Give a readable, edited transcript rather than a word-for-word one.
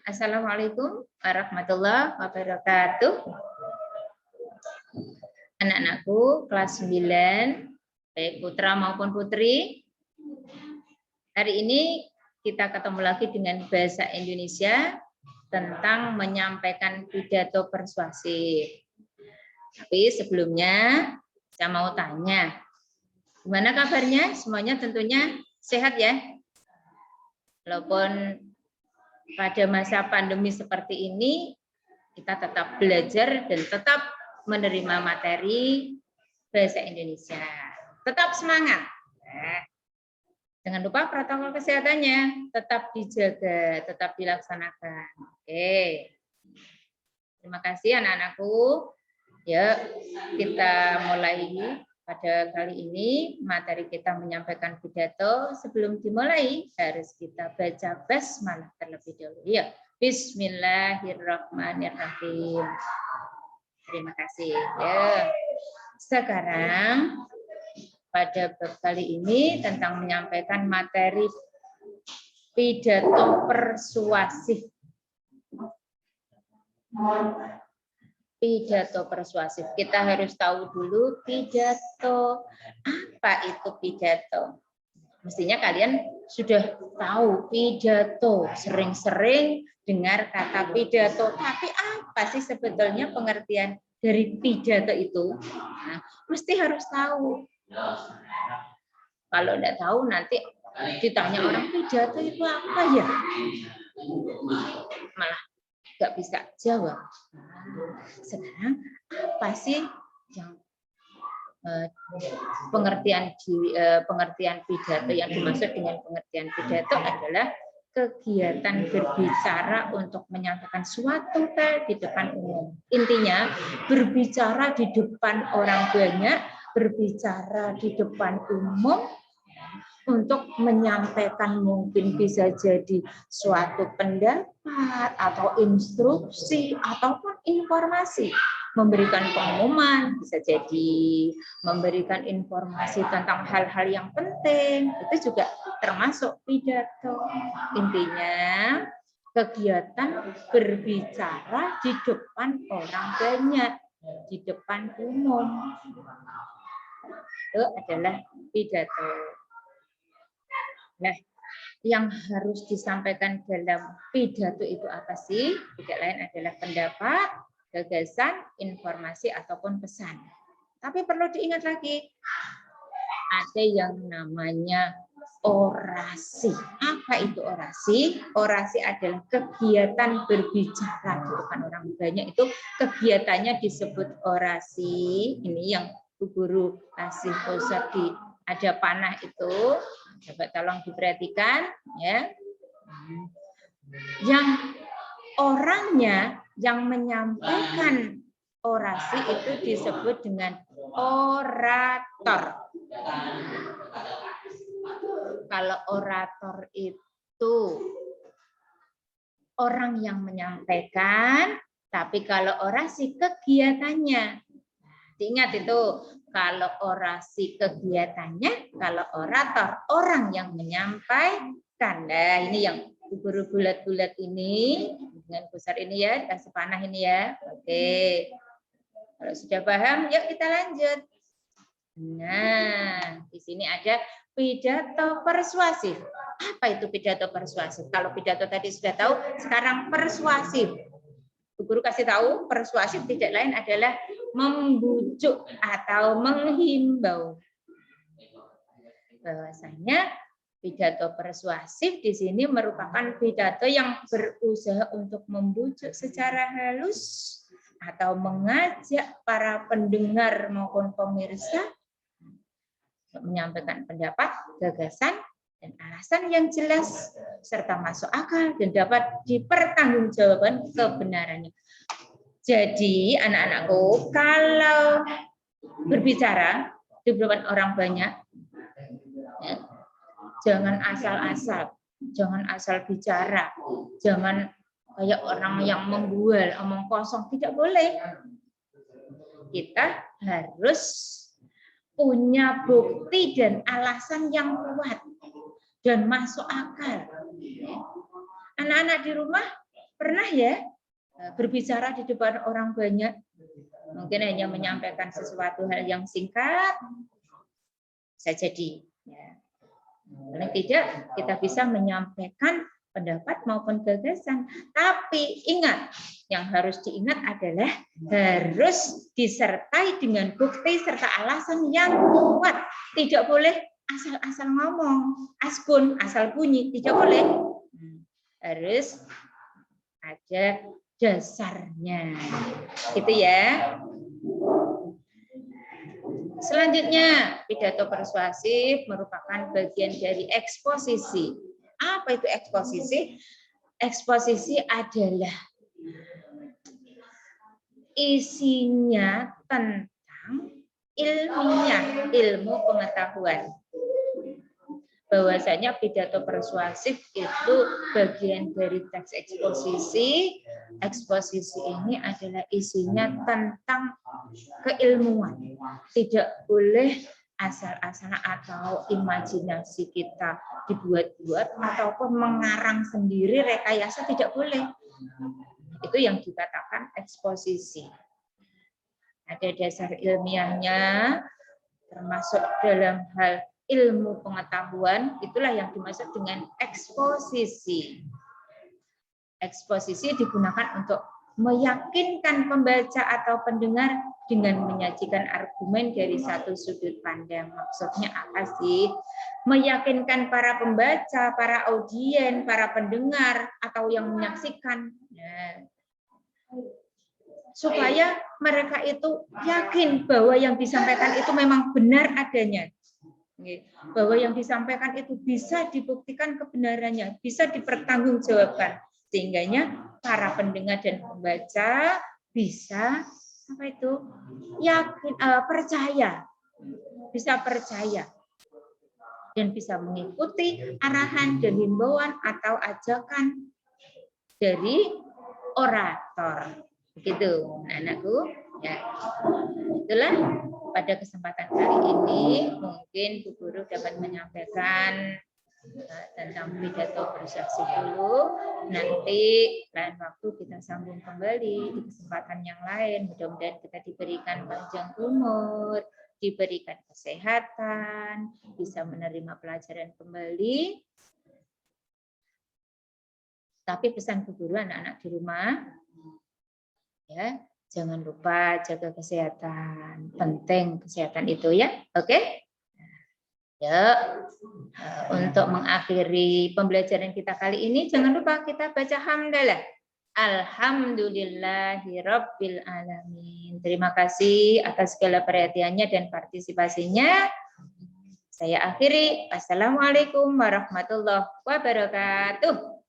Assalamualaikum warahmatullahi wabarakatuh. Anak-anakku kelas 9, baik putra maupun putri. Hari ini kita ketemu lagi dengan bahasa Indonesia tentang menyampaikan pidato persuasif. Tapi sebelumnya saya mau tanya, gimana kabarnya? Semuanya tentunya sehat ya? Walaupun pada masa pandemi seperti ini, kita tetap belajar dan tetap menerima materi bahasa Indonesia. Tetap semangat. Jangan lupa protokol kesehatannya tetap dijaga, tetap dilaksanakan. Oke. Terima kasih anak-anakku. Ya, kita mulai pada kali ini materi kita menyampaikan pidato. Sebelum dimulai harus kita baca basmalah terlebih dahulu. Ya, Bismillahirrahmanirrahim. Terima kasih. Ya. Sekarang pada kali ini tentang menyampaikan materi pidato persuasif. Pidato persuasif. Kita harus tahu dulu pidato. Apa itu pidato? Mestinya kalian sudah tahu pidato. Sering-sering dengar kata pidato. Tapi apa sih sebetulnya pengertian dari pidato itu? Nah, mesti harus tahu. Kalau tidak tahu nanti ditanya orang pidato itu apa ya? Malah nggak bisa jawab. Sekarang apa sih yang pengertian pidato yang dimaksud dengan pengertian pidato adalah kegiatan berbicara untuk menyampaikan suatu hal di depan umum. Intinya berbicara di depan orang banyak, berbicara di depan umum untuk menyampaikan mungkin bisa jadi suatu pendapat atau instruksi ataupun informasi, memberikan pengumuman, bisa jadi memberikan informasi tentang hal-hal yang penting, itu juga termasuk pidato. Intinya kegiatan berbicara di depan orang banyak, di depan umum, itu adalah pidato. Nah, yang harus disampaikan dalam pidato itu apa sih? Tidak lain adalah pendapat, gagasan, informasi, ataupun pesan. Tapi perlu diingat lagi, ada yang namanya orasi. Apa itu orasi? Orasi adalah kegiatan berbicara di depan orang banyak. Itu kegiatannya disebut orasi. Ini yang Bu Guru kasih pusat di ada panah itu. Coba tolong diperhatikan ya. Yang orangnya yang menyampaikan orasi itu disebut dengan orator. Kalau orator itu orang yang menyampaikan, tapi kalau orasi kegiatannya. Diingat itu, kalau orasi kegiatannya, kalau orator orang yang menyampaikan. Nah, ini yang guru bulat-bulat ini dengan besar ini ya, kasih panah ini ya. Oke. Kalau sudah paham, yuk kita lanjut. Nah, di sini ada pidato persuasif. Apa itu pidato persuasif? Kalau pidato tadi sudah tahu, sekarang persuasif. Guru kasih tahu, persuasif tidak lain adalah membujuk atau menghimbau. Bahwasanya pidato persuasif di sini merupakan pidato yang berusaha untuk membujuk secara halus atau mengajak para pendengar maupun pemirsa menyampaikan pendapat, gagasan, dan alasan yang jelas serta masuk akal dan dapat dipertanggungjawabkan kebenarannya. Jadi anak-anakku, kalau berbicara di depan orang banyak, ya, jangan asal-asal, jangan asal bicara, jangan kayak orang yang membual, omong kosong, tidak boleh. Kita harus punya bukti dan alasan yang kuat dan masuk akal. Anak-anak di rumah pernah ya berbicara di depan orang banyak? Mungkin hanya menyampaikan sesuatu hal yang singkat, bisa jadi. Ya. Paling tidak kita bisa menyampaikan pendapat maupun gagasan. Tapi ingat, yang harus diingat adalah harus disertai dengan bukti serta alasan yang kuat. Tidak boleh asal-asal ngomong, askun, asal bunyi, tidak boleh. Harus ada dasarnya. Gitu ya. Selanjutnya, pidato persuasif merupakan bagian dari eksposisi. Apa itu eksposisi? Eksposisi adalah isinya tentang ilmiah, ilmu pengetahuan. Bahwasanya pidato persuasif itu bagian dari teks eksposisi. Eksposisi ini adalah isinya tentang keilmuan. Tidak boleh asal-asalan atau imajinasi kita dibuat-buat ataupun mengarang sendiri, rekayasa, tidak boleh. Itu yang dikatakan eksposisi. Ada dasar ilmiahnya, termasuk dalam hal ilmu pengetahuan, itulah yang dimaksud dengan eksposisi. Eksposisi digunakan untuk meyakinkan pembaca atau pendengar dengan menyajikan argumen dari satu sudut pandang. Maksudnya apa sih? Meyakinkan para pembaca, para audien, para pendengar, atau yang menyaksikan. Nah, supaya mereka itu yakin bahwa yang disampaikan itu memang benar adanya. Bahwa yang disampaikan itu bisa dibuktikan kebenarannya, bisa dipertanggungjawabkan, sehingganya para pendengar dan pembaca bisa apa itu yakin, percaya, bisa percaya dan bisa mengikuti arahan dan himbauan atau ajakan dari orator. Begitu, anakku. Ya, itulah pada kesempatan kali ini mungkin Bu Guru dapat menyampaikan tentang pidato persuasif dulu. Nanti lain waktu kita sambung kembali di kesempatan yang lain. Mudah-mudahan kita diberikan panjang umur, diberikan kesehatan, bisa menerima pelajaran kembali. Tapi pesan Bu Guru anak-anak di rumah, ya, jangan lupa jaga kesehatan. Penting kesehatan itu ya. Oke? Ya. Untuk mengakhiri pembelajaran kita kali ini, jangan lupa kita baca hamdalah. Alhamdulillahirabbil alamin. Terima kasih atas segala perhatiannya dan partisipasinya. Saya akhiri. Assalamualaikum warahmatullahi wabarakatuh.